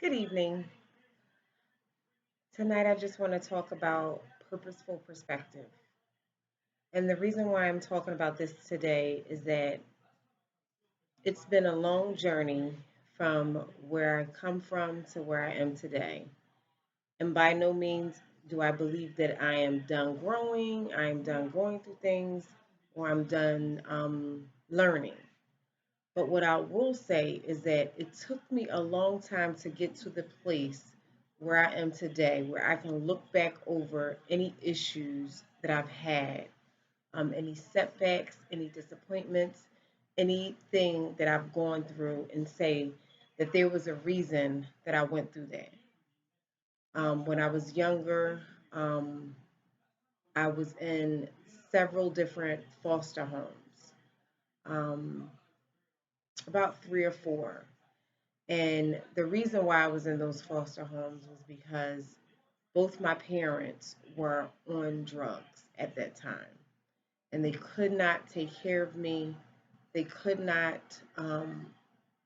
Good evening. Tonight, I just want to talk about purposeful perspective. And the reason why I'm talking about this today is that it's been a long journey from where I come from to where I am today. And by no means do I believe that I am done growing, I am done going through things, or I'm done learning. But what I will say is that it took me a long time to get to the place where I am today, where I can look back over any issues that I've had, any setbacks, any disappointments, anything that I've gone through, and say that there was a reason that I went through that. When I was younger, um, I was in several different foster homes, um, about three or four. And the reason why I was in those foster homes was because both my parents were on drugs at that time. And they could not take care of me. They could not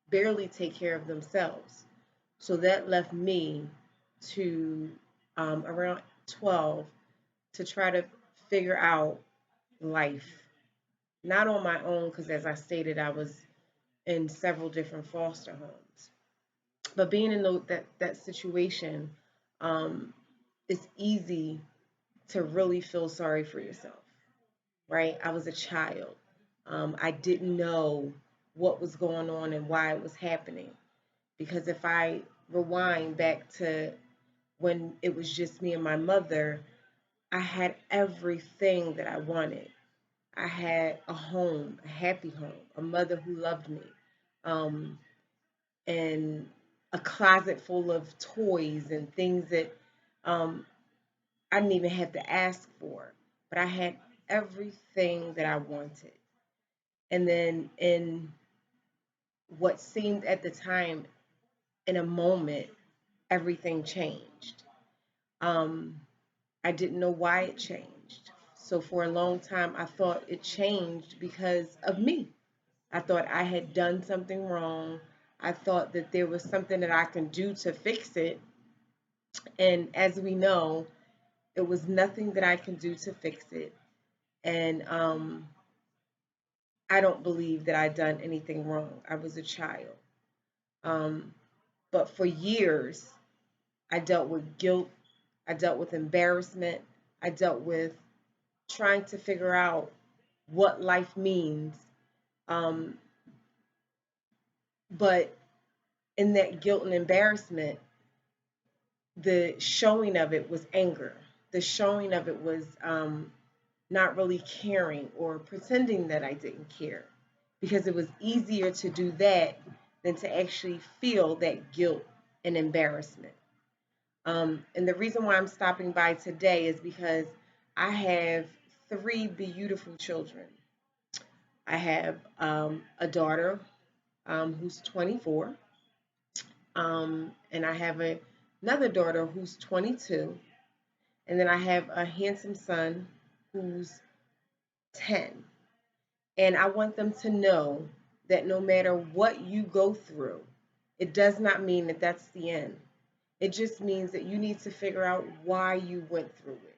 barely take care of themselves. So that left me to around 12 to try to figure out life. Not on my own, because as I stated, I was in several different foster homes. But being in that situation, um, it's easy to really feel sorry for yourself, right? I was a child. I didn't know what was going on and why it was happening. Because if I rewind back to when it was just me and my mother, I had everything that I wanted. I had a home, a happy home, a mother who loved me, um, and a closet full of toys and things that um, I didn't even have to ask for. But I had everything that I wanted. And then in what seemed at the time, in a moment, everything changed. Um, I didn't know why it changed. So for a long time, I thought it changed because of me. I thought I had done something wrong. I thought that there was something that I can do to fix it. And as we know, it was nothing that I can do to fix it. And I don't believe that I'd done anything wrong. I was a child. Um, but for years, I dealt with guilt. I dealt with embarrassment. I dealt with trying to figure out what life means. Um, but in that guilt and embarrassment, the showing of it was anger. The showing of it was not really caring or pretending that I didn't care because it was easier to do that than to actually feel that guilt and embarrassment. And the reason why I'm stopping by today is because I have three beautiful children. I have a daughter who's 24, and I have another daughter who's 22, and then I have a handsome son who's 10. And I want them to know that no matter what you go through, it does not mean that that's the end. It just means that you need to figure out why you went through it.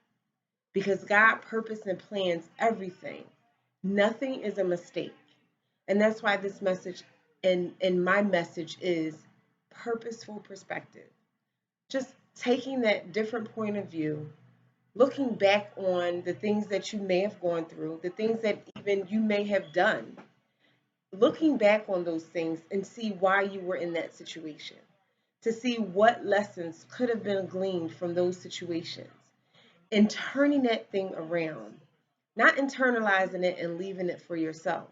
Because God purpose and plans everything. Nothing is a mistake. And that's why this message and my message is purposeful perspective. Just taking that different point of view, looking back on the things that you may have gone through, the things that even you may have done, looking back on those things and see why you were in that situation, to see what lessons could have been gleaned from those situations, and turning that thing around, not internalizing it and leaving it for yourself,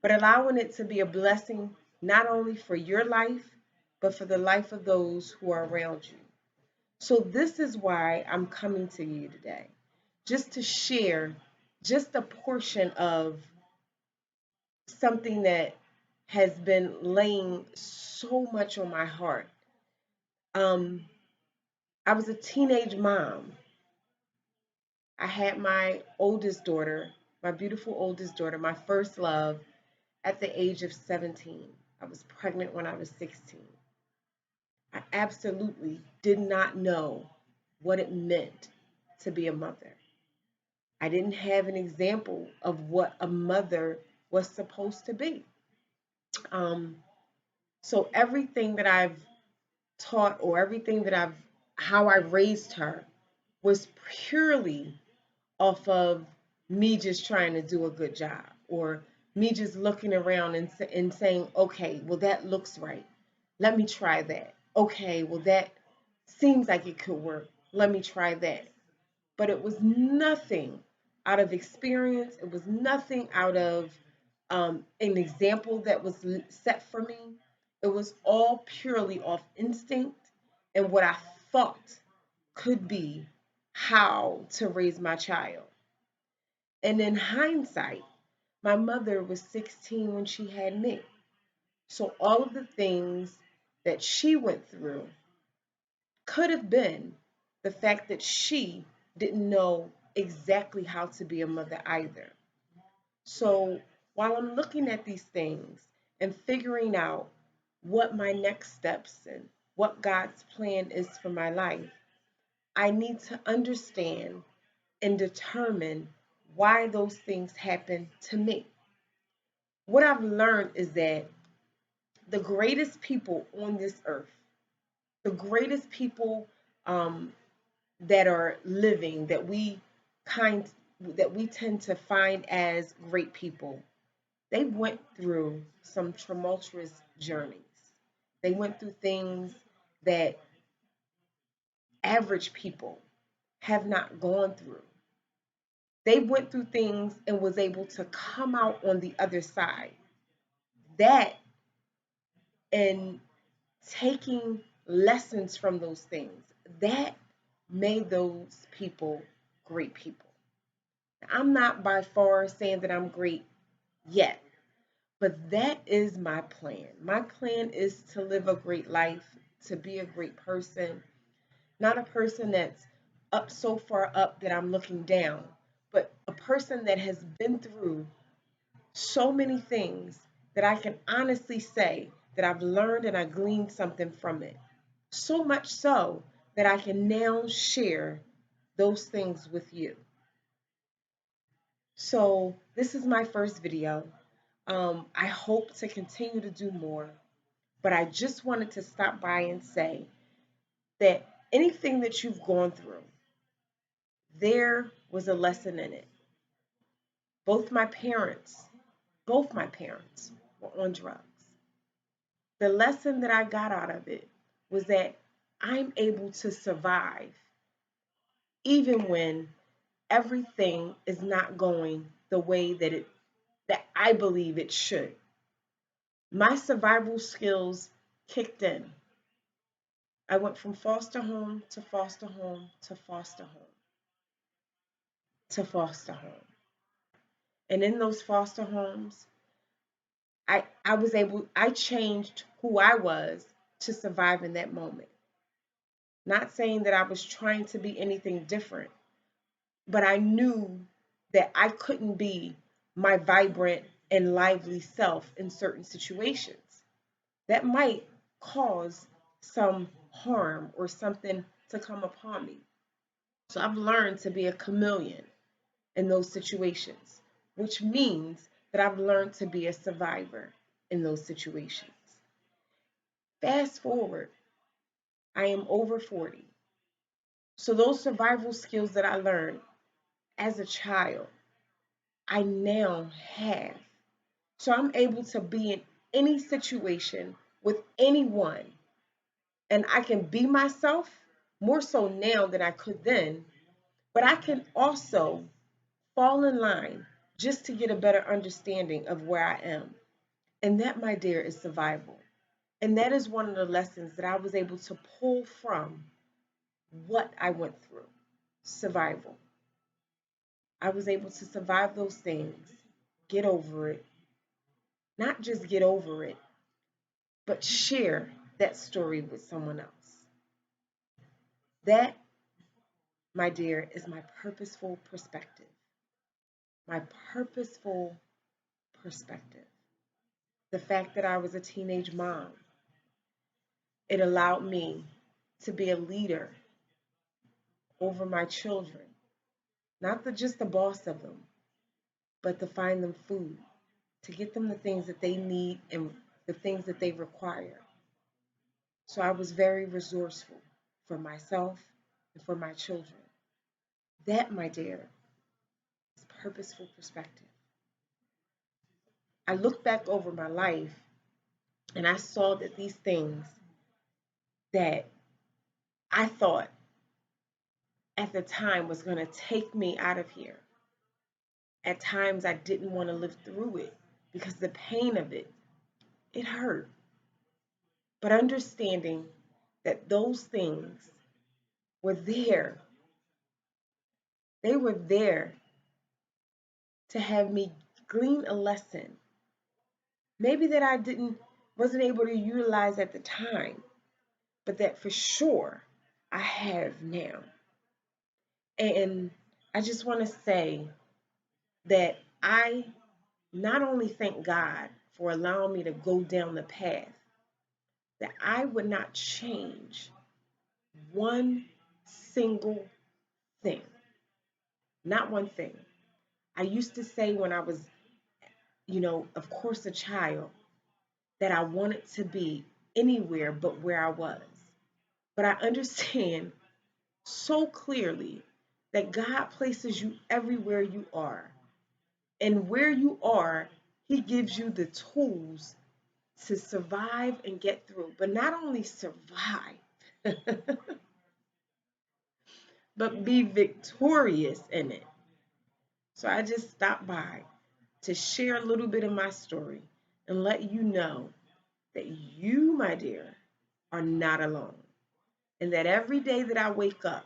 but allowing it to be a blessing not only for your life, but for the life of those who are around you. So, this is why I'm coming to you today, just to share just a portion of something that has been laying so much on my heart. Um, I was a teenage mom. I had my oldest daughter, my beautiful oldest daughter, my first love, at the age of 17. I was pregnant when I was 16. I absolutely did not know what it meant to be a mother. I didn't have an example of what a mother was supposed to be. Um, so everything that I've taught or everything that how I raised her was purely off of me just trying to do a good job or me just looking around and saying, okay, well, that looks right. Let me try that. Okay, well, that seems like it could work. Let me try that. But it was nothing out of experience. It was nothing out of an example that was set for me. It was all purely off instinct and what I thought could be how to raise my child. And in hindsight, my mother was 16 when she had me. So all of the things that she went through could have been the fact that she didn't know exactly how to be a mother either. So while I'm looking at these things and figuring out what my next steps and what God's plan is for my life, I need to understand and determine why those things happen to me. What I've learned is that the greatest people on this earth, the greatest people um, that are living kind that we tend to find as great people, they went through some tumultuous journeys. They went through things that average people have not gone through. They went through things and was able to come out on the other side. That and taking lessons from those things, that made those people great people. I'm not by far saying that I'm great yet, but that is my plan. My plan is to live a great life, to be a great person, not a person that's up so far up that I'm looking down, but a person that has been through so many things that I can honestly say that I've learned and I gleaned something from it. So much so that I can now share those things with you. So, this is my first video. I hope to continue to do more, but I just wanted to stop by and say that anything that you've gone through, there was a lesson in it. Both my parents, both my parents were on drugs. The lesson that I got out of it was that I'm able to survive even when everything is not going the way that I believe it should. My survival skills kicked in. I went from foster home to foster home to foster home to foster home. And in those foster homes, I changed who I was to survive in that moment. Not saying that I was trying to be anything different, but I knew that I couldn't be my vibrant and lively self in certain situations. That might cause some harm or something to come upon me. So I've learned to be a chameleon in those situations, which means that I've learned to be a survivor in those situations. Fast forward, I am over 40. So those survival skills that I learned as a child, I now have. So I'm able to be in any situation with anyone and I can be myself more so now than I could then, but I can also fall in line just to get a better understanding of where I am. And that, my dear, is survival. And that is one of the lessons that I was able to pull from what I went through. Survival. I was able to survive those things, get over it, not just get over it, but share that story with someone else. That, my dear, is my purposeful perspective. My purposeful perspective. The fact that I was a teenage mom, It allowed me to be a leader over my children, not just the boss of them, but to find them food, to get them the things that they need and the things that they require. So I was very resourceful for myself and for my children. That, my dear, is purposeful perspective. I looked back over my life and I saw that these things that I thought at the time was going to take me out of here. At times I didn't want to live through it because the pain of it, it hurt. But understanding that those things were there, they were there to have me glean a lesson. Maybe that I didn't wasn't able to utilize at the time, but that for sure I have now. And I just want to say that I not only thank God for allowing me to go down the path, that I would not change one single thing. Not one thing. I used to say when I was, of course, a child, that I wanted to be anywhere but where I was. But I understand so clearly that God places you everywhere you are. And where you are, He gives you the tools to survive and get through. But not only survive, but be victorious in it. So I just stopped by to share a little bit of my story and let you know that you, my dear, are not alone. And that every day that I wake up,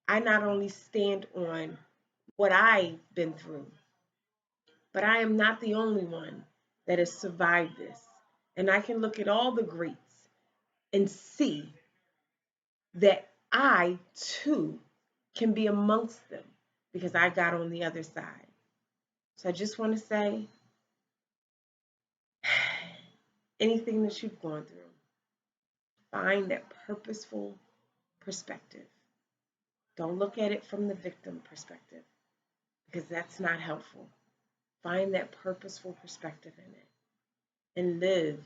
I not only stand on what I've been through, but I am not the only one that has survived this. And I can look at all the greats and see that I too can be amongst them because I got on the other side. So I just want to say anything that you've gone through, find that purposeful perspective. Don't look at it from the victim perspective because that's not helpful. Find that purposeful perspective in it and live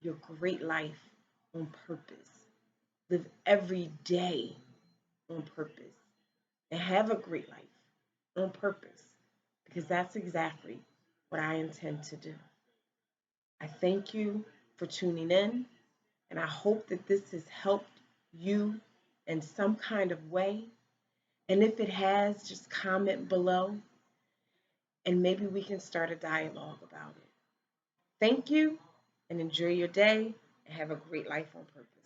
your great life on purpose. Live every day on purpose and have a great life on purpose because that's exactly what I intend to do. I thank you for tuning in and I hope that this has helped you in some kind of way. And if it has, just comment below and maybe we can start a dialogue about it. Thank you and enjoy your day and have a great life on purpose.